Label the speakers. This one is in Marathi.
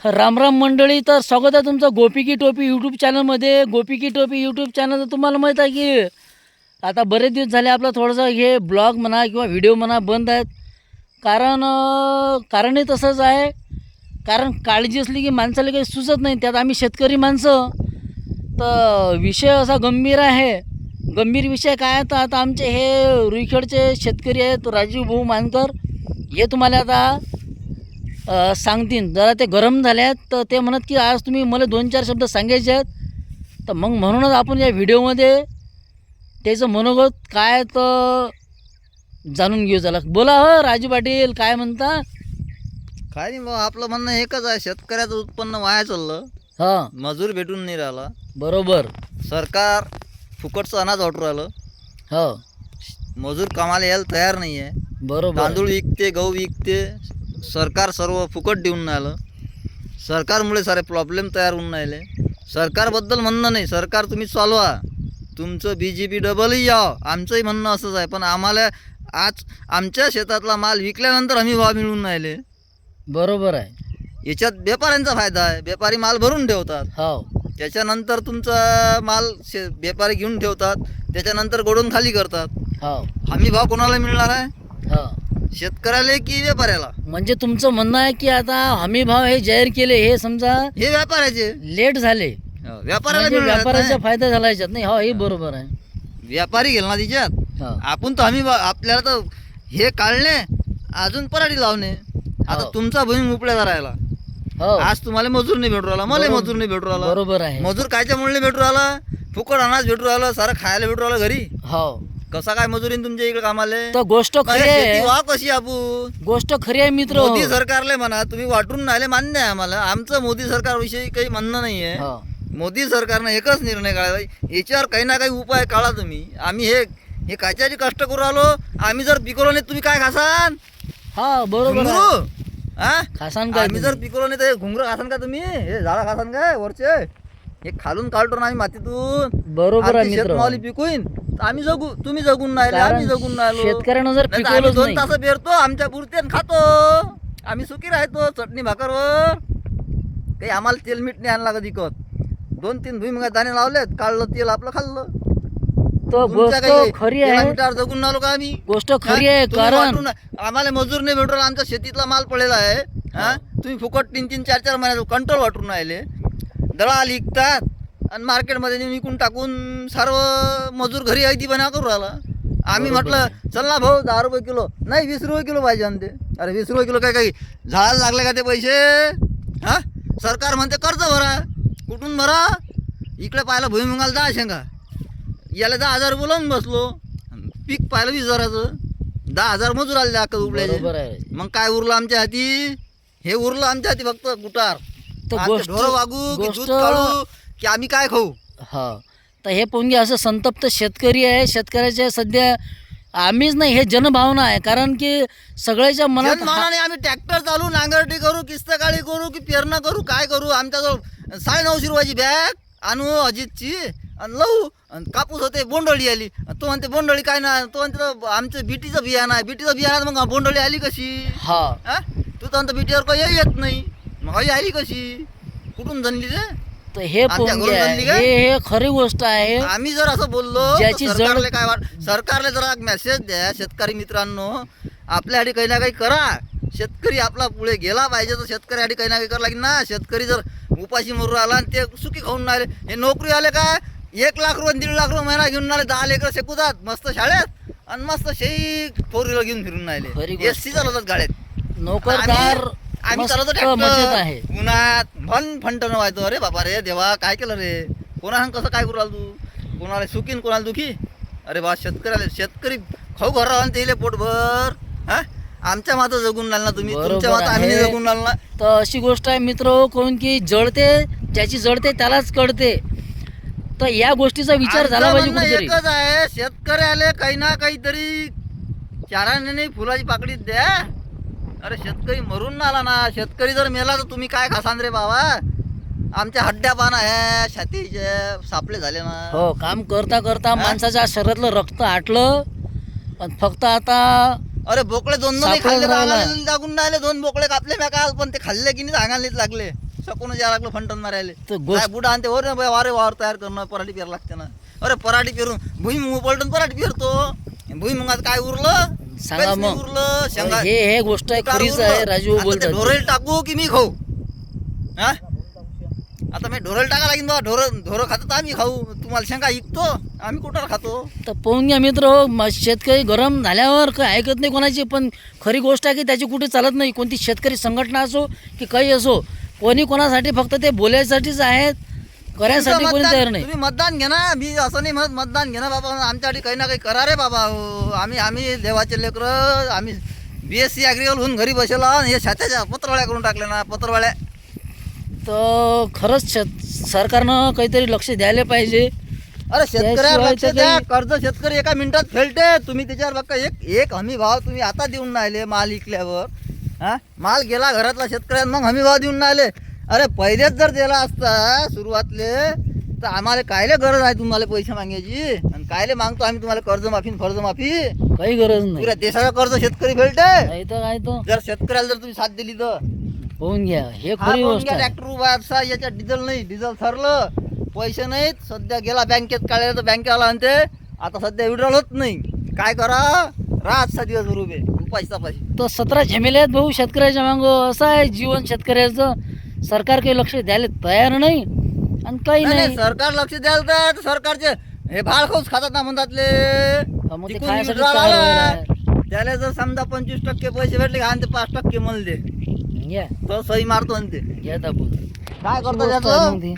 Speaker 1: राम राम मंडळी, तर स्वागत आहे तुमचं गोपी की टोपी यूट्यूब चॅनलमध्ये. गोपी की टोपी यूट्यूब चॅनल तर तुम्हाला माहीत आहे की आता बरेच दिवस झाले आपलं थोडंसं हे ब्लॉग म्हणा किंवा व्हिडिओ म्हणा बंद आहेत. कारणही तसंच आहे. कारण काळजी असली की माणसाला काही सुचत नाही. त्यात आम्ही शेतकरी माणसं, तर विषय असा गंभीर आहे. गंभीर विषय काय आहे, तर आता आमचे हे रुईखेडचे शेतकरी आहेत राजीव भाऊ मानकर, हे तुम्हाला आता सांगतील. जरा ते गरम झाले आहेत, तर ते म्हणत की आज तुम्ही मला 2-4 शब्द सांगायचे आहेत. तर मग म्हणूनच आपण या व्हिडिओमध्ये त्याचं मनोगत काय तर जाणून घेऊ. चला बोला. हो राजू पाटील, काय म्हणता?
Speaker 2: काय नाही बाबा, आपलं म्हणणं एकच आहे, शेतकऱ्याचं उत्पन्न वाया चाललं.
Speaker 1: हां,
Speaker 2: मजूर भेटून नाही राहिला.
Speaker 1: बरोबर.
Speaker 2: सरकार फुकटचं अनाज वाटू राहिलं.
Speaker 1: हो,
Speaker 2: मजूर कामाला यायला तयार नाही आहे.
Speaker 1: बरोबर.
Speaker 2: तांदूळ विकते, गहू विकते, सरकार सर्व फुकट देऊन राहिलं. सरकारमुळे सारे प्रॉब्लेम तयार होऊन राहिले. सरकारबद्दल म्हणणं नाही, सरकार तुम्ही चालवा, तुमचं BJP डबलही यावं, आमचंही म्हणणं असंच आहे. पण आम्हाला आज आमच्या शेतातला माल विकल्यानंतर हमी भाव मिळून राहिले.
Speaker 1: बरोबर आहे.
Speaker 2: याच्यात व्यापाऱ्यांचा फायदा आहे. व्यापारी माल भरून ठेवतात,
Speaker 1: हो,
Speaker 2: त्याच्यानंतर तुमचा माल व्यापारी घेऊन ठेवतात, त्याच्यानंतर गोडाऊन खाली करतात.
Speaker 1: हो,
Speaker 2: हमी भाव कोणाला मिळणार आहे?
Speaker 1: हो.
Speaker 2: शेतकऱ्याला की व्यापाऱ्याला?
Speaker 1: म्हणजे तुमचं म्हणणं आहे की आता हमी भाव हे जाहीर केले, हे समजा
Speaker 2: हे व्यापाऱ्याचे.
Speaker 1: लेट झाले,
Speaker 2: व्यापाऱ्याला
Speaker 1: म्हणजे
Speaker 2: मिळणार
Speaker 1: व्यापाऱ्याचा
Speaker 2: नाही.
Speaker 1: फायदा झाला याच्यात. नाही, हो, हे बरोबर आहे.
Speaker 2: व्यापारी गेला ना तिच्यात.
Speaker 1: हो,
Speaker 2: आपण तर हमी भाव, आपल्याला तर हे काढणे अजून पराठी लावणे. आता
Speaker 1: हो.
Speaker 2: तुमचा भूमी उपड्याचा राहिला.
Speaker 1: हो,
Speaker 2: आज तुम्हाला मजूर नाही भेटू राहिला, मला मजूर नाही भेटू राहिला.
Speaker 1: बरोबर आहे.
Speaker 2: मजूर कायच्या मुळे भेटू राहिला? फुकट अनाज भेटू राहिलं, सारं खायला भेटू राहिलं घरी.
Speaker 1: हो,
Speaker 2: कसा काय मजुरीन तुमच्या इकडे कामाले?
Speaker 1: तर गोष्ट खरी आहे.
Speaker 2: वा कशी आपण
Speaker 1: गोष्ट खरी आहे मित्र.
Speaker 2: मोदी सरकारले म्हणा, तुम्ही वाटून राहिले मान्य आहे आम्हाला. आमचं मोदी सरकारविषयी काही म्हणणं नाही आहे.
Speaker 1: हो,
Speaker 2: मोदी सरकारनं एकच निर्णय काढला, याच्यावर काही ना काही उपाय काढा तुम्ही. आम्ही हे कायच्याची कष्ट करू राहिलो. आम्ही जर पिकवलं नाही तुम्ही काय खासान?
Speaker 1: हा, बरोबर आहे.
Speaker 2: घुंगरू? हा?
Speaker 1: खासान काय
Speaker 2: आम्ही जर पिकवलं नाही तर घुंगर खासान का तुम्ही? हे झाडं खासान काय वरचे? हे खालून काढतो ना आम्ही मातीतून.
Speaker 1: बरोबर आहे
Speaker 2: आमची
Speaker 1: मित्र.
Speaker 2: शेतमावली पिकवून आम्ही जगू, तुम्ही जगून राहिले, आम्ही जगून राहिलो.
Speaker 1: शेतकऱ्यानं जर
Speaker 2: नाही तर आम्ही
Speaker 1: पिकवलंच
Speaker 2: 2
Speaker 1: नाही,
Speaker 2: तास पेरतो, आमच्या पुरते आणि खातो. आम्ही सुखी राहतो चटणी भाकरवर. काही आम्हाला तेल मीठ नाही आणला कधी विकत. 2-3 भुईमुगाचे दाणे लावलेत, काढलं तेल आपलं खाल्लं.
Speaker 1: तर
Speaker 2: तुमच्या
Speaker 1: गोष्ट
Speaker 2: काही
Speaker 1: खरी
Speaker 2: तेला
Speaker 1: आहे.
Speaker 2: मिठावर जगून राहिलो का आम्ही?
Speaker 1: गोष्ट खरी आहे.
Speaker 2: तुम्ही
Speaker 1: कारण
Speaker 2: वाटून आम्हाला मजूर नाही भेटू राहिला, आमच्या शेतीतला माल पडलेला आहे. हा? तुम्ही फुकट 3-3, 4-4 महिन्याचं कंट्रोल वाटून राहिले. दलाल विकतात आणि मार्केटमध्ये नेऊन विकून टाकून सर्व मजूर घरी ऐती बना करू राहिला. आम्ही
Speaker 1: बरोबर
Speaker 2: म्हटलं चल ना भाऊ 10 रुपये किलो, नाही 20 रुपये किलो पाहिजे आणि ते. अरे 20 रुपये किलो काय काही झाडाला लागले का ते पैसे? हा? सरकार म्हणते कर्ज भरा. कुठून भरा? इकडे पाहिलं भुईमुगाला 10 शेंगा, याला 10,000 रुपये लावून बसलो. पीक पाहिलं 20,000चं, 10,000 मजूर आले अक्कल उपल्याचे.
Speaker 1: बरोबर आहे.
Speaker 2: मग काय उरलं आमच्या हाती? हे उरलं आमच्या हाती फक्त कुटार.
Speaker 1: तर
Speaker 2: आमचे
Speaker 1: गोष्ट
Speaker 2: ढोरं वागू की दूध
Speaker 1: गोष्ट
Speaker 2: काढू की आम्ही काय खाऊ?
Speaker 1: हा, तर हे पोंगे असं संतप्त शेतकरी आहे. शेतकऱ्याच्या सध्या आम्हीच नाही, हे जनभावना आहे. कारण की सगळ्याच्या मनात
Speaker 2: जनमानाने आम्ही ट्रॅक्टर चालू, नांगरटी करू, किस्तकाळी करू की पेरणं करू, काय करू? आमच्याजवळ 950 रुपयाची बॅग आणू अजितची आणि लावू. आणि कापूस होते, बोंडळी आली. तो म्हणते बोंडळी काय ना, तो म्हणते आमचं बीटीचं बियाणं आहे. बीटीचं बियाणं मग बोंडळी आली कशी?
Speaker 1: हा,
Speaker 2: हा? तू तर म्हणतो बीटीवर काही येत नाही, मग ही आली कशी? कुठून जनली ते?
Speaker 1: तर हे
Speaker 2: आमच्या
Speaker 1: पोंगे
Speaker 2: घरून
Speaker 1: आहे.
Speaker 2: आणली काय?
Speaker 1: हे खरी गोष्ट आहे.
Speaker 2: आम्ही जर असं बोललो
Speaker 1: ज्याची
Speaker 2: तर
Speaker 1: जड-
Speaker 2: सरकारला काय सरकारला जरा एक मेसेज द्या, शेतकरी मित्रांनो, आपल्यासाठी काही ना काही करा. शेतकरी आपला पुढे गेला पाहिजे. तर शेतकऱ्यासाठी काही ना काही करावं लागेल ना. शेतकरी जर उपाशी मरू आला आणि ते सुखी खाऊन राहिले, हे नोकरी आले काय 1 लाख रुपये 1.5 लाख रुपये महिना घेऊन राहिले, 10 लेकरं शिकवतात मस्त शाळेत आणि मस्त शेई 4 व्हीलर घेऊन फिरून
Speaker 1: खरी
Speaker 2: राहिले.
Speaker 1: गोष्ट.
Speaker 2: एसटी चालवतात गाड्यात.
Speaker 1: नोकरदार
Speaker 2: आम्ही
Speaker 1: मस्त
Speaker 2: चालवतो
Speaker 1: मजेत
Speaker 2: ट्रॅक्टर
Speaker 1: आहे.
Speaker 2: उन्हात फंटणं व्हायचो. अरे बाबा रे देवा, काय केलं रे? कोणा कसं काय करू राहिला तू? कोणाला सुखीन कोणाला दुखी? अरे बा, शेतकरी खाऊ घर राहा ते पोटभर. हा? आमच्या मातं जगून राहिला ना तुम्ही,
Speaker 1: बरोबर
Speaker 2: तुमच्या मातं आम्ही नाही
Speaker 1: आहे.
Speaker 2: जगून राहिला ना.
Speaker 1: तर अशी गोष्ट आहे मित्र, कोण की जळते, ज्याची जळते त्यालाच कळते. तर या गोष्टीचा विचार झाला
Speaker 2: आमचं
Speaker 1: पाहिजे
Speaker 2: म्हणणं
Speaker 1: कुठेतरी.
Speaker 2: एकच आहे, शेतकरी आले काही ना काहीतरी चाराने नाही फुलाची पाकळी द्या. अरे शेतकरी मरून ना आला ना. शेतकरी जर मेला तर तुम्ही काय खासान रे बाबा? आमच्या हड्ड्या पान आहे, छातीचे सापले झाले ना.
Speaker 1: हो, काम करता करता माणसाच्या शरीरातलं रक्त आटलं आणि फक्त आता
Speaker 2: अरे बोकडे 2
Speaker 1: सापडून
Speaker 2: खाल्ले,
Speaker 1: राहिला.
Speaker 2: लागून राहिले. 2 बोकडे कापले म्या काल, पण ते खाल्ले की नाही अंगाला लागले. सकून यायला लागलं फंटन मारायला
Speaker 1: तर गोष्ट-
Speaker 2: काय बुडा आणते वर वारे वावर तयार करणं पराठी पेरायला लागते ना. अरे पराठी पेरून भुईमुग पलटून पराठी पेरतो. भुईमुगात काय उरलं
Speaker 1: सांगा
Speaker 2: काहीच नाही
Speaker 1: मग.
Speaker 2: उरलं शेंगा
Speaker 1: हे गोष्ट आहे, खरीच आहे, राजू बोलतात.
Speaker 2: ढोरेल टाकू की मी खाऊ? हा आता मी ढोरेल टाका लागेल बा. ढोरं खातो तर आम्ही खाऊ. तुम्हाला शेंगा विकतो आम्ही कुठं खातो?
Speaker 1: तर पाहून घ्या मित्र, शेतकरी गरम झाल्यावर काही ऐकत नाही कोणाची. पण खरी गोष्ट आहे की त्याची कुठे चालत नाही. कोणती शेतकरी संघटना असो की काही असो, कोणी कोणासाठी फक्त ते बोलायसाठीच आहेत, करायसाठी कोणी तयार नाही.
Speaker 2: तुम्ही मतदान घे ना. मी असं नाही म्हणत मतदान घे ना बाबा, आमच्यासाठी काही ना काही करा रे बाबा. आम्ही देवाचे लेकरं. आम्ही BSc ॲग्रिकल्चर होऊन घरी बसला आणि हे छात्याच्या पत्रवाळ्या करून टाकल्या ना, पत्रवाळ्या.
Speaker 1: तर खरंच सरकारनं काहीतरी लक्ष द्यायला पाहिजे.
Speaker 2: अरे शेतकऱ्यावर
Speaker 1: त्याशिवाय
Speaker 2: लक्ष
Speaker 1: तर
Speaker 2: द्या.
Speaker 1: काही-
Speaker 2: कर्ज शेतकरी एका मिनिटात फेलते. तुम्ही त्याच्यावर बघा एक हमी भाव तुम्ही आता देऊन राहिले माल विकल्यावर. हा माल गेला घरातला शेतकऱ्यात मग हमी भाव देऊन राहिले. अरे पहिलेच जर दिला असता सुरुवातले तर आम्हाला कायले गरज आहे तुम्हाला पैसे मागायची? आणि कायले मागतो आम्ही तुम्हाला कर्जमाफी कर्जमाफी?
Speaker 1: काही गरज नाही.
Speaker 2: पुऱ्या देशाचं कर्ज शेतकरी फेलते.
Speaker 1: नाही तर काय तर
Speaker 2: जर शेतकऱ्याला जर तुम्ही साथ दिली तर
Speaker 1: पाहून घ्या, हे खरी गोष्ट आहे.
Speaker 2: ट्रॅक्टर उभा असा याच्यात डिझेल नाही, डिझेल ठरलं, पैसे नाहीत. सध्या गेला बँकेत काढले तर बँकेवाला आणते. आता सध्या विड्रॉल होत नाही. काय करा? रात 6 दिवस रुपये उपाशी तपाशी.
Speaker 1: तर 17 झमेले आहेत भाऊ शेतकऱ्याच्या मागं. असं आहे जीवन शेतकऱ्याचं. सरकार काही लक्ष द्यायला तयार नाही आणि काही
Speaker 2: नाही,
Speaker 1: नाही.
Speaker 2: नाही, सरकार लक्ष द्यायला तर सरकारचे हे भाडखोच खातात ना म्हणतातले.
Speaker 1: मग ते
Speaker 2: तिकडून
Speaker 1: खायसाठी
Speaker 2: withdrawal
Speaker 1: तयार
Speaker 2: आला.
Speaker 1: व्हायला.
Speaker 2: त्याला जर समजा 25% पैसे भेटले का आणि ते 5% मला दे,
Speaker 1: घ्या
Speaker 2: तर सही मारतो आणि ते
Speaker 1: घ्या दाबून.
Speaker 2: काय करतो
Speaker 1: गोष्ट आहे
Speaker 2: त्याचं?
Speaker 1: मग ती.